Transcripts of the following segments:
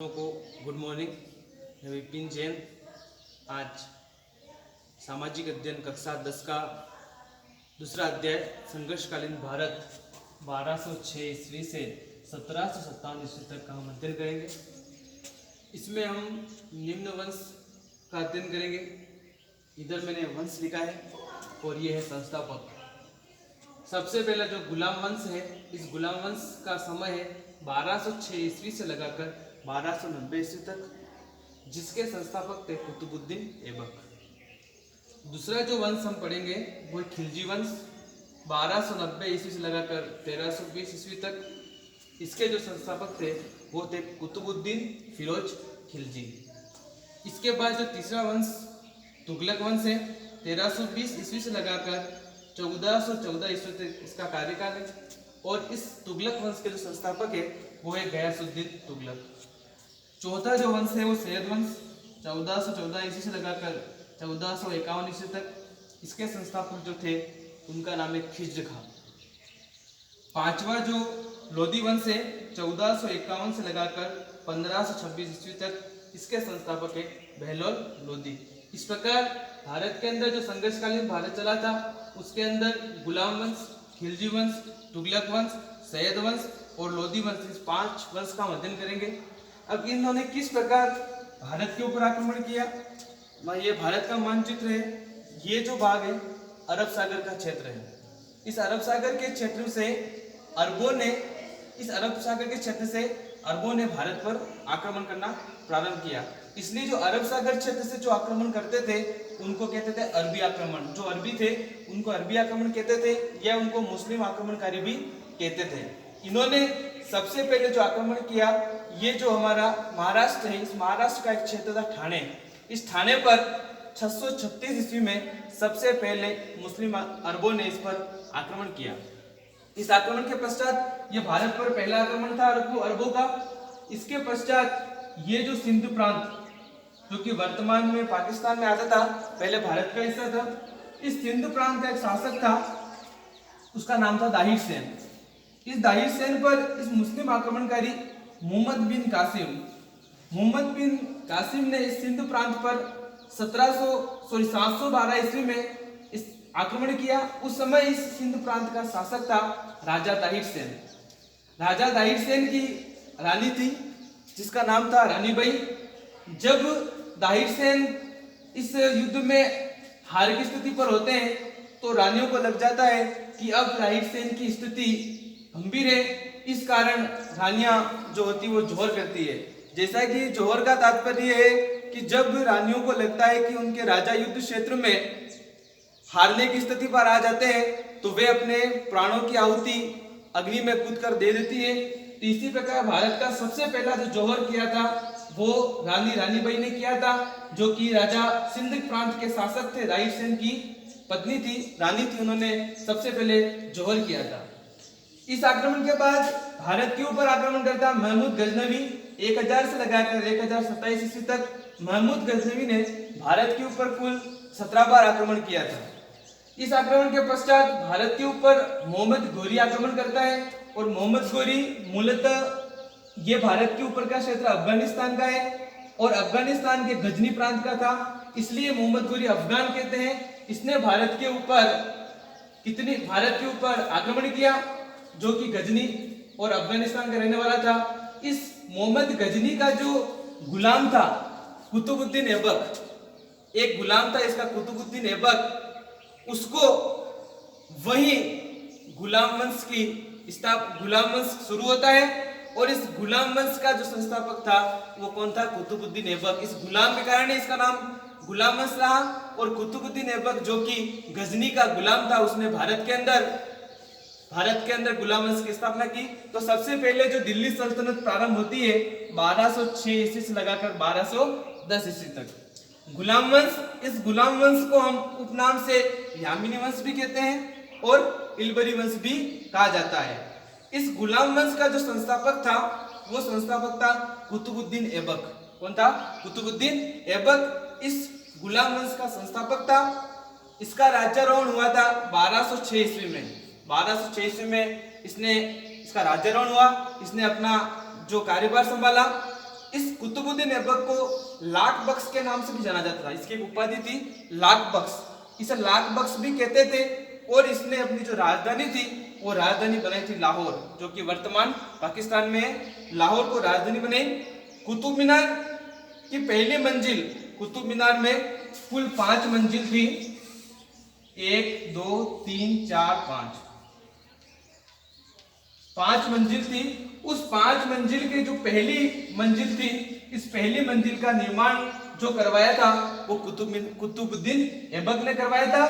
को good morning. मैं विपिन जैन। आज सामाजिक अध्ययन कक्षा 10 का दूसरा अध्याय संघर्षकालीन भारत 1206 ईस्वी से 1757 ईस्वी तक का हम अध्ययन करेंगे। इसमें हम निम्न वंश का अध्ययन करेंगे। इधर मैंने वंश लिखा है और ये है संस्थापक। सबसे पहला जो गुलाम वंश है, इस गुलाम वंश का समय है 1206 ईस्वी से लगाकर 1290 ईस्वी तक, जिसके संस्थापक थे कुतुबुद्दीन ऐबक। दूसरा जो वंश हम पढ़ेंगे वो खिलजी वंश 1290 ईस्वी से लगाकर 1320 ईस्वी तक। इसके जो संस्थापक थे वो थे कुतुबुद्दीन फिरोज खिलजी। इसके बाद जो तीसरा वंश तुगलक वंश है, 1320 ईस्वी से लगाकर 1414 ईस्वी तक इसका कार्यकाल है। और इस तुगलक वंश के जो संस्थापक है वो है गयासुद्दीन तुगलक। चौथा जो वंश है वो सैयद वंश 1414 ईस्वी से लगाकर 1451 ईस्वी तक। इसके संस्थापक जो थे उनका नाम है खिज्र खां। पांचवा जो लोधी वंश है 1451 से लगाकर 1526 ईस्वी तक। इसके संस्थापक है बहलोल लोधी। इस प्रकार भारत के अंदर जो संघर्षकालीन भारत चला था उसके अंदर गुलाम वंश, खिलजी वंश, तुगलक वंश, सैयद वंश और लोधी वंश, इस 5 वंश का अध्ययन करेंगे। अब इन्होंने किस प्रकार भारत के ऊपर आक्रमण किया। ये भारत का मानचित्र है। ये जो भाग है अरब सागर का क्षेत्र है। इस अरब सागर के क्षेत्र से अरबों ने भारत पर आक्रमण करना प्रारंभ किया। इसलिए जो अरब सागर क्षेत्र से जो आक्रमण करते थे उनको कहते थे अरबी आक्रमण। जो अरबी थे उनको अरबी आक्रमण कहते थे या उनको मुस्लिम आक्रमणकारी भी कहते थे। इन्होंने सबसे पहले जो आक्रमण किया, ये जो हमारा महाराष्ट्र है, इस महाराष्ट्र का एक क्षेत्र था ठाणे। इस ठाणे पर 636 ईस्वी में सबसे पहले मुस्लिम अरबों ने इस पर आक्रमण किया। इस आक्रमण के पश्चात ये भारत पर पहला आक्रमण था अरबों का। इसके पश्चात ये जो सिंध प्रांत जो कि वर्तमान में पाकिस्तान में आता था, पहले भारत का हिस्सा था। इस सिंध प्रांत का एक शासक था, उसका नाम था दाहिर सेन। इस दाहिर सेन पर इस मुस्लिम आक्रमणकारी मोहम्मद बिन कासिम ने इस सिंध प्रांत पर 712 ईस्वी में इस आक्रमण किया। उस समय इस सिंध प्रांत का शासक था राजा दाहिर सेन। राजा दाहिर सेन की रानी थी जिसका नाम था रानी बाई। जब दाहिर सेन इस युद्ध में हार की स्थिति पर होते हैं तो रानियों को लग जाता है कि अब दाहिर सेन की स्थिति गंभीर है। इस कारण रानियां जो होती वो जोहर करती है। जैसा कि जोहर का तात्पर्य है कि जब रानियों को लगता है कि उनके राजा युद्ध क्षेत्र में हारने की स्थिति पर आ जाते हैं तो वे अपने प्राणों की आहुति अग्नि में कूदकर दे देती है। तो इसी प्रकार भारत का सबसे पहला जो जोहर किया था वो रानी बाई ने किया था, जो कि राजा सिंध प्रांत के शासक थे, दाहिर सेन की पत्नी थी, रानी थी। उन्होंने सबसे पहले जोहर किया था। इस आक्रमण के बाद भारत के ऊपर आक्रमण करता महमूद गजनवी 1000 से लगाकर 1027 ईस्वी तक। महमूद गजनवी ने भारत के ऊपर कुल 17 बार आक्रमण किया था। इस आक्रमण के पश्चात भारत के ऊपर मोहम्मद गोरी आक्रमण करता है। और मोहम्मद गोरी मूलतः ये भारत के ऊपर का क्षेत्र अफगानिस्तान का है और अफगानिस्तान के गजनी प्रांत का था, इसलिए मोहम्मद गोरी अफगान कहते हैं। इसने भारत के ऊपर आक्रमण किया जो कि गजनी और अफगानिस्तान का रहने वाला था। इस मोहम्मद गजनी का जो गुलाम था कुतुबुद्दीन ऐबक, एक गुलाम था इसका कुतुबुद्दीन ऐबक, उसको वही गुलाम वंश शुरू होता है। और इस गुलाम वंश का जो संस्थापक था वो कौन था? कुतुबुद्दीन ऐबक। इस गुलाम के कारण इसका नाम गुलाम वंश रहा। और कुतुबुद्दीन ऐबक जो कि गजनी का गुलाम था, उसने भारत के अंदर गुलाम वंश की स्थापना की। तो सबसे पहले जो दिल्ली सल्तनत प्रारंभ होती है 1206 ईस्वी से लगाकर 1210 ईस्वी तक। गुलाम वंश, इस गुलाम वंश को हम उपनाम से यामिनी वंश भी कहते हैं और इल्बरी वंश भी कहा जाता है। इस गुलाम वंश का जो संस्थापक था वो संस्थापक था कुतुबुद्दीन ऐबक। कौन था? कुतुबुद्दीन ऐबक इस गुलाम वंश का संस्थापक था। इसका राज्यारोहण हुआ था 1206 ईस्वी में। 1206 ईस्वी में इसका राज्यारोहण हुआ। इसने अपना जो कार्यभार संभाला। इस कुतुबुद्दीन ऐबक को लाख बख्श के नाम से भी जाना जाता था। इसकी एक उपाधि थी लाख बख्श, इसे लाख बख्श भी कहते थे। और इसने अपनी जो राजधानी थी वो राजधानी बनाई थी लाहौर, जो कि वर्तमान पाकिस्तान में है। लाहौर को राजधानी बनाई। कुतुब मीनार की पहली मंजिल, कुतुब मीनार में कुल 5 मंजिल थी, 1 2 3 4 5 मंजिल थी। उस 5 मंजिल के जो पहली मंजिल थी, इस पहली मंजिल का निर्माण जो करवाया था वो कुतुबुद्दीन ऐबक ने करवाया था।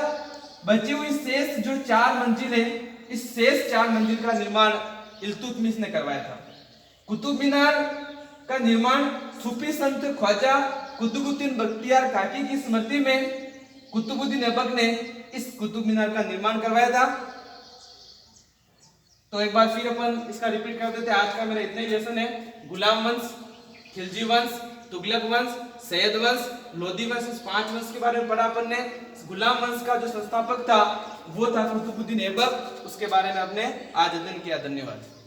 बची हुई शेष जो 4 मंजिल है, इस शेष 4 मंजिल का निर्माण इल्तुतमिश ने करवाया था। कुतुब मीनार का निर्माण सूफी संत ख्वाजा कुतुबुद्दीन बख्तियार काकी की स्मृति में कुतुबुद्दीन ऐबक ने इस कुतुब मीनार का निर्माण करवाया था। तो एक बार फिर अपन इसका रिपीट कर देते हैं। आज का मेरा इतना ही लेसन है। गुलाम वंश, खिलजी वंश, तुगलक वंश, सैयद वंश, लोधी वंश, इस 5 वंश के बारे में पढ़ा अपन ने। गुलाम वंश का जो संस्थापक था वो था कुतुबुद्दीन ऐबक, उसके बारे में आपने आज अध्ययन किया। धन्यवाद।